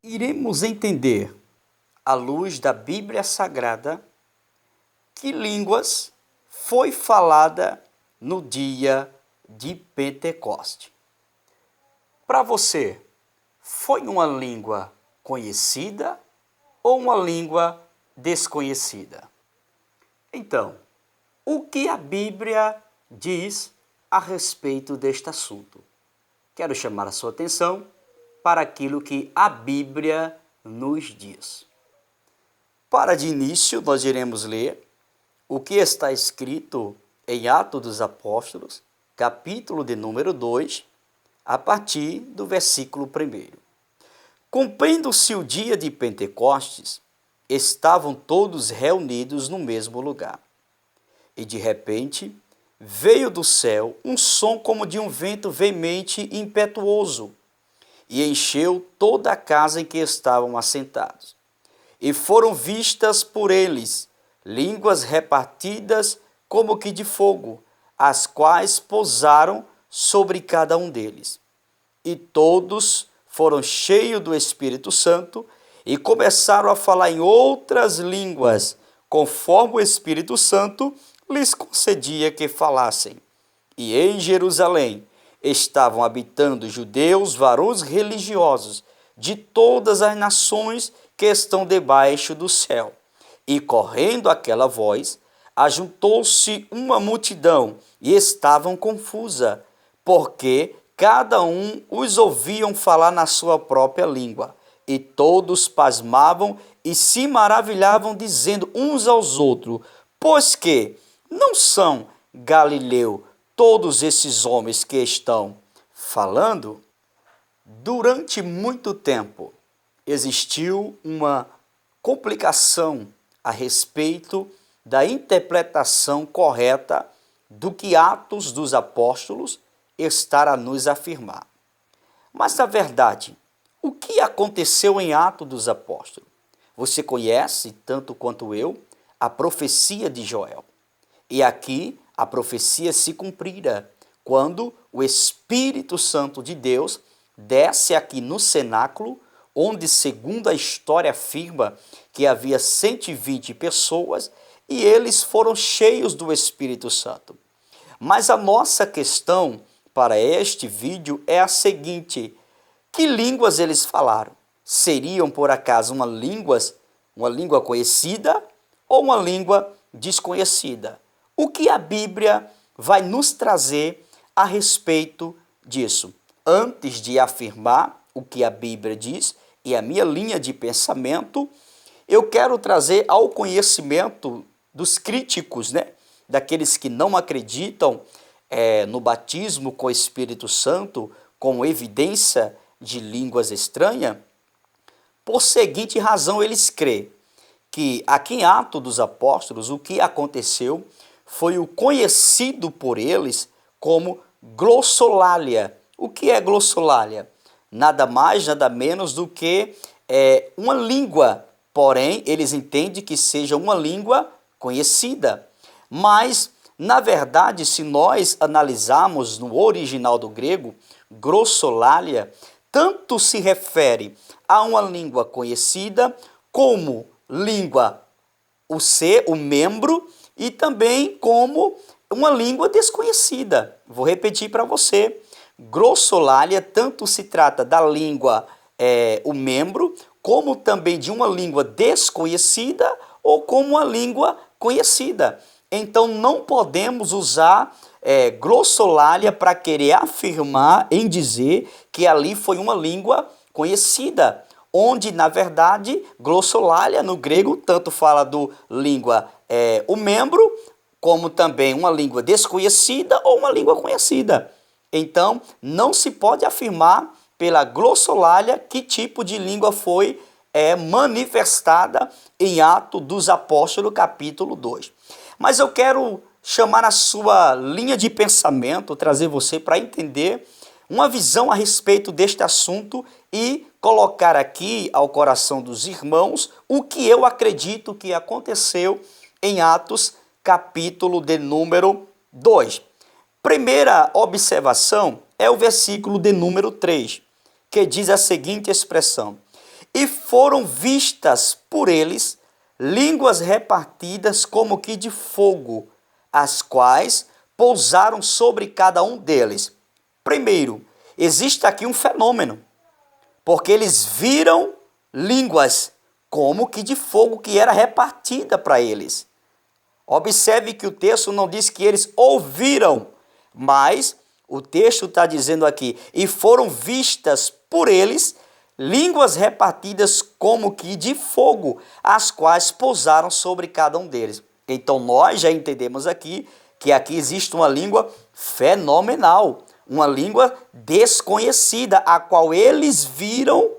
Iremos entender, à luz da Bíblia Sagrada, que línguas foi falada no dia de Pentecoste. Para você, foi uma língua conhecida ou uma língua desconhecida? Então, o que a Bíblia diz a respeito deste assunto? Quero chamar a sua atenção para aquilo que a Bíblia nos diz. Para de início, nós iremos ler o que está escrito em Atos dos Apóstolos, capítulo de número 2, a partir do versículo 1. Cumprindo-se o dia de Pentecostes, estavam todos reunidos no mesmo lugar. E de repente, veio do céu um som como de um vento veemente e impetuoso, e encheu toda a casa em que estavam assentados. E foram vistas por eles línguas repartidas como que de fogo, as quais pousaram sobre cada um deles. E todos foram cheios do Espírito Santo e começaram a falar em outras línguas, conforme o Espírito Santo lhes concedia que falassem. E em Jerusalém estavam habitando judeus, varões religiosos, de todas as nações que estão debaixo do céu. E correndo aquela voz, ajuntou-se uma multidão, e estavam confusa, porque cada um os ouviam falar na sua própria língua. E todos pasmavam e se maravilhavam, dizendo uns aos outros: pois que não são Galileu todos esses homens que estão falando? Durante muito tempo existiu uma complicação a respeito da interpretação correta do que Atos dos Apóstolos está a nos afirmar. Mas, na verdade, o que aconteceu em Atos dos Apóstolos? Você conhece, tanto quanto eu, a profecia de Joel. E aqui a profecia se cumprira quando o Espírito Santo de Deus desce aqui no cenáculo, onde, segundo a história afirma, que havia 120 pessoas e eles foram cheios do Espírito Santo. Mas a nossa questão para este vídeo é a seguinte: que línguas eles falaram? Seriam, por acaso, uma língua conhecida ou uma língua desconhecida? O que a Bíblia vai nos trazer a respeito disso? Antes de afirmar o que a Bíblia diz e a minha linha de pensamento, eu quero trazer ao conhecimento dos críticos, daqueles que não acreditam no batismo com o Espírito Santo como evidência de línguas estranhas. Por seguinte razão, eles creem que aqui em Atos dos Apóstolos o que aconteceu foi o conhecido por eles como glossolalia. O que é glossolalia? Nada mais, nada menos do que uma língua, porém eles entendem que seja uma língua conhecida. Mas, na verdade, se nós analisarmos no original do grego, glossolalia tanto se refere a uma língua conhecida como língua, o membro, e também como uma língua desconhecida. Vou repetir para você. Glossolalia tanto se trata da língua, o membro, como também de uma língua desconhecida ou como uma língua conhecida. Então não podemos usar glossolalia para querer afirmar em dizer que ali foi uma língua conhecida, onde na verdade glossolalia no grego tanto fala do língua, o membro, como também uma língua desconhecida ou uma língua conhecida. Então, não se pode afirmar pela glossolalia que tipo de língua foi manifestada em Atos dos Apóstolos, capítulo 2. Mas eu quero chamar a sua linha de pensamento, trazer você para entender uma visão a respeito deste assunto e colocar aqui ao coração dos irmãos o que eu acredito que aconteceu em Atos, capítulo de número 2. Primeira observação é o versículo de número 3, que diz a seguinte expressão: e foram vistas por eles línguas repartidas como que de fogo, as quais pousaram sobre cada um deles. Primeiro, existe aqui um fenômeno, porque eles viram línguas como que de fogo que era repartida para eles. Observe que o texto não diz que eles ouviram, mas o texto está dizendo aqui, e foram vistas por eles línguas repartidas como que de fogo, as quais pousaram sobre cada um deles. Então nós já entendemos aqui que aqui existe uma língua fenomenal, uma língua desconhecida, a qual eles viram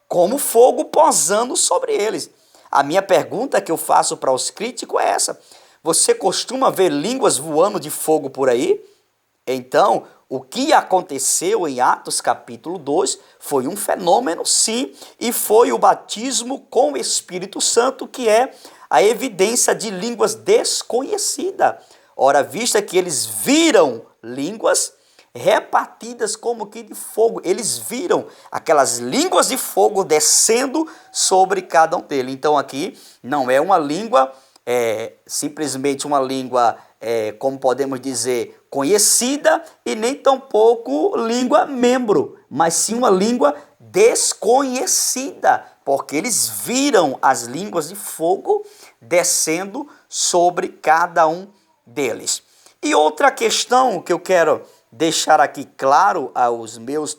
como fogo posando sobre eles. A minha pergunta que eu faço para os críticos é essa: você costuma ver línguas voando de fogo por aí? Então, o que aconteceu em Atos capítulo 2 foi um fenômeno, sim, e foi o batismo com o Espírito Santo, que é a evidência de línguas desconhecidas. Ora, vista que eles viram línguas repartidas como que de fogo, eles viram aquelas línguas de fogo descendo sobre cada um deles. Então, aqui não é uma língua, simplesmente uma língua, como podemos dizer, conhecida, e nem tampouco língua membro, mas sim uma língua desconhecida, porque eles viram as línguas de fogo descendo sobre cada um deles. E outra questão que eu quero deixar aqui claro aos meus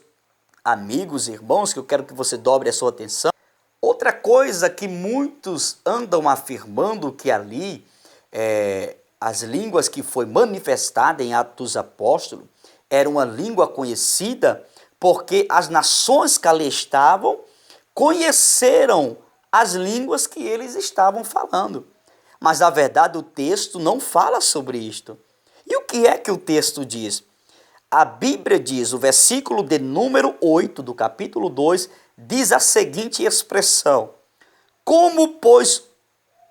amigos e irmãos, que eu quero que você dobre a sua atenção. Outra coisa que muitos andam afirmando que ali, as línguas que foi manifestada em Atos dos Apóstolos, era uma língua conhecida porque as nações que ali estavam conheceram as línguas que eles estavam falando. Mas, na verdade, o texto não fala sobre isto. E o que é que o texto diz? A Bíblia diz, o versículo de número 8 do capítulo 2, diz a seguinte expressão: como, pois,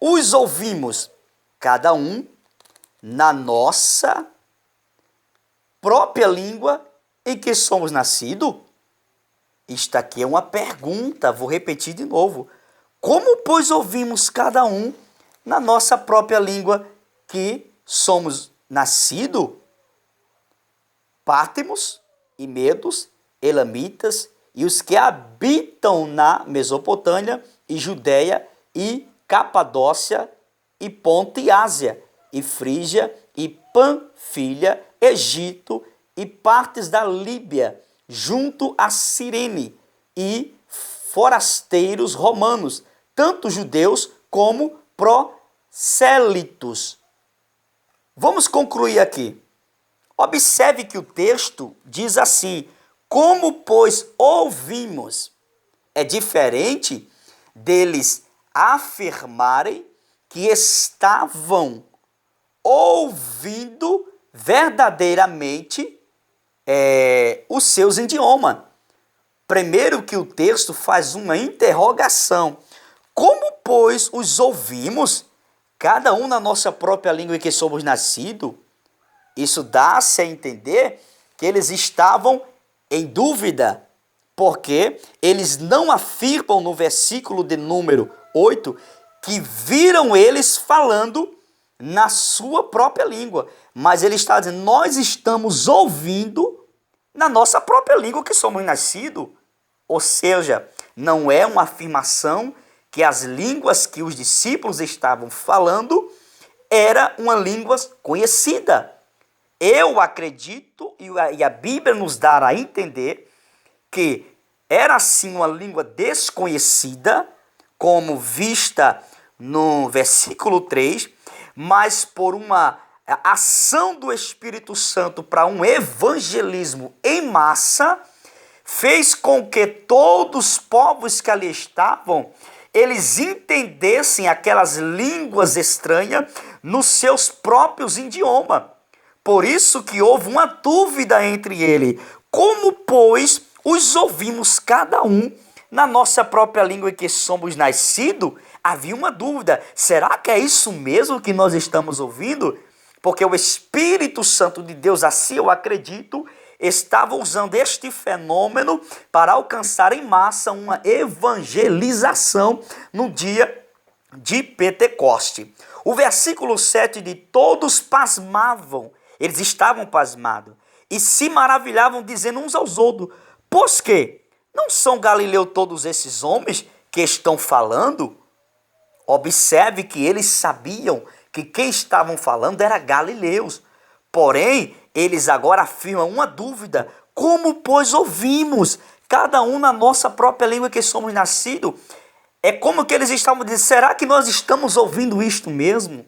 os ouvimos, cada um na nossa própria língua em que somos nascidos? Isto aqui é uma pergunta, vou repetir de novo. Como, pois, ouvimos cada um na nossa própria língua que somos nascidos? Pártimos e medos, elamitas e os que habitam na Mesopotâmia e Judéia e Capadócia e Ponto e Ásia e Frígia e Panfilha, Egito e partes da Líbia, junto a Cirene, e forasteiros romanos, tanto judeus como prosélitos. Vamos concluir aqui. Observe que o texto diz assim: como, pois, ouvimos. É diferente deles afirmarem que estavam ouvindo verdadeiramente os seus idiomas. Primeiro que o texto faz uma interrogação. Como, pois, os ouvimos, cada um na nossa própria língua em que somos nascidos? Isso dá-se a entender que eles estavam em dúvida, porque eles não afirmam no versículo de número 8 que viram eles falando na sua própria língua, mas ele está dizendo: nós estamos ouvindo na nossa própria língua que somos nascidos. Ou seja, não é uma afirmação que as línguas que os discípulos estavam falando era uma língua conhecida. Eu acredito, e a Bíblia nos dá a entender, que era sim uma língua desconhecida, como vista no versículo 3, mas por uma ação do Espírito Santo para um evangelismo em massa, fez com que todos os povos que ali estavam, eles entendessem aquelas línguas estranhas nos seus próprios idiomas. Por isso que houve uma dúvida entre eles. Como, pois, os ouvimos cada um na nossa própria língua em que somos nascidos? Havia uma dúvida. Será que é isso mesmo que nós estamos ouvindo? Porque o Espírito Santo de Deus, assim eu acredito, estava usando este fenômeno para alcançar em massa uma evangelização no dia de Pentecoste. O versículo 7 de todos pasmavam, eles estavam pasmados, e se maravilhavam dizendo uns aos outros, pois que não são galileus todos esses homens que estão falando? Observe que eles sabiam que quem estavam falando era galileus. Porém, eles agora afirmam uma dúvida. Como, pois, ouvimos, cada um na nossa própria língua que somos nascidos? É como que eles estavam dizendo, será que nós estamos ouvindo isto mesmo?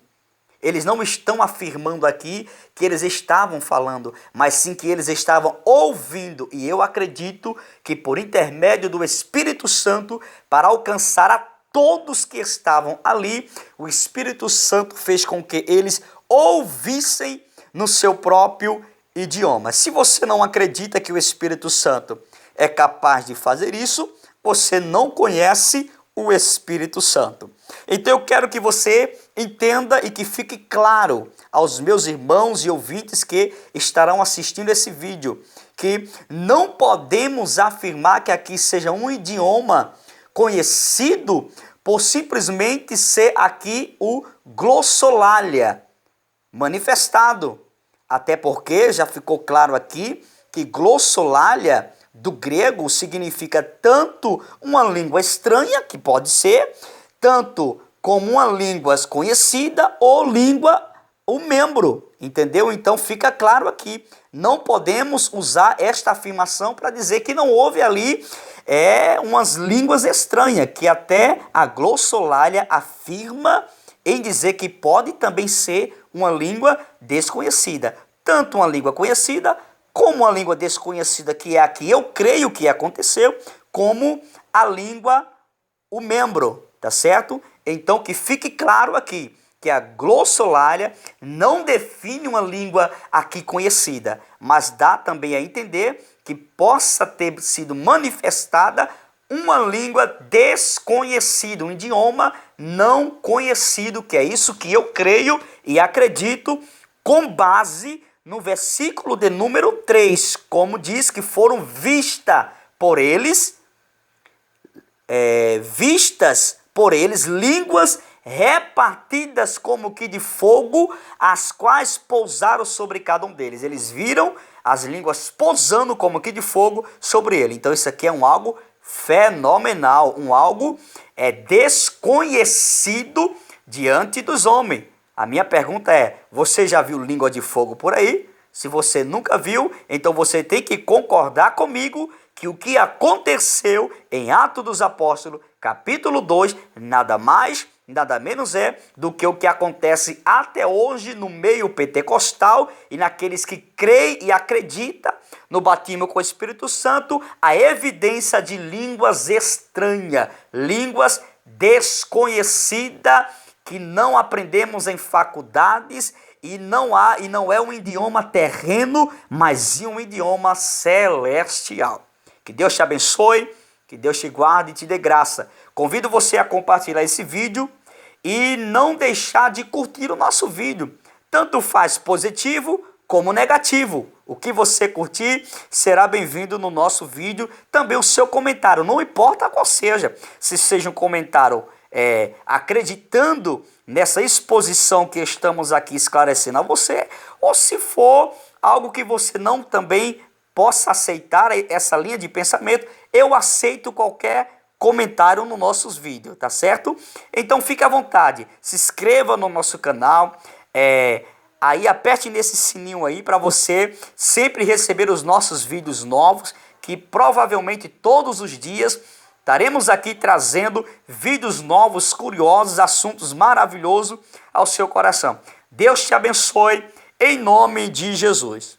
Eles não estão afirmando aqui que eles estavam falando, mas sim que eles estavam ouvindo. E eu acredito que por intermédio do Espírito Santo, para alcançar a todos que estavam ali, o Espírito Santo fez com que eles ouvissem no seu próprio idioma. Se você não acredita que o Espírito Santo é capaz de fazer isso, você não conhece o Espírito Santo. Então eu quero que você entenda e que fique claro aos meus irmãos e ouvintes que estarão assistindo esse vídeo, que não podemos afirmar que aqui seja um idioma conhecido por simplesmente ser aqui o glossolalia manifestado. Até porque já ficou claro aqui que glossolalia do grego significa tanto uma língua estranha, que pode ser, tanto como uma língua conhecida ou língua, o membro, entendeu? Então fica claro aqui, não podemos usar esta afirmação para dizer que não houve ali umas línguas estranhas, que até a glossolalia afirma em dizer que pode também ser uma língua desconhecida, tanto uma língua conhecida como a língua desconhecida, que é a que eu creio que aconteceu, como a língua, o membro, tá certo? Então que fique claro aqui, que a glossolalia não define uma língua aqui conhecida, mas dá também a entender que possa ter sido manifestada uma língua desconhecida, um idioma não conhecido, que é isso que eu creio e acredito com base no versículo de número 3, como diz que foram vistas por eles línguas repartidas como que de fogo, as quais pousaram sobre cada um deles. Eles viram as línguas pousando como que de fogo sobre ele. Então isso aqui é um algo fenomenal, um algo desconhecido diante dos homens. A minha pergunta é, você já viu língua de fogo por aí? Se você nunca viu, então você tem que concordar comigo que o que aconteceu em Atos dos Apóstolos, capítulo 2, nada mais, nada menos é do que o que acontece até hoje no meio pentecostal e naqueles que creem e acreditam no batismo com o Espírito Santo, a evidência de línguas estranhas, línguas desconhecidas, que não aprendemos em faculdades e não é um idioma terreno, mas sim um idioma celestial. Que Deus te abençoe, que Deus te guarde e te dê graça. Convido você a compartilhar esse vídeo e não deixar de curtir o nosso vídeo. Tanto faz positivo como negativo. O que você curtir será bem-vindo no nosso vídeo. Também o seu comentário, não importa qual seja. Se seja um comentário acreditando nessa exposição que estamos aqui esclarecendo a você, ou se for algo que você não também possa aceitar essa linha de pensamento, eu aceito qualquer comentário nos nossos vídeos, tá certo? Então fique à vontade, se inscreva no nosso canal, aí aperte nesse sininho aí para você sempre receber os nossos vídeos novos, que provavelmente todos os dias estaremos aqui trazendo vídeos novos, curiosos, assuntos maravilhosos ao seu coração. Deus te abençoe, em nome de Jesus.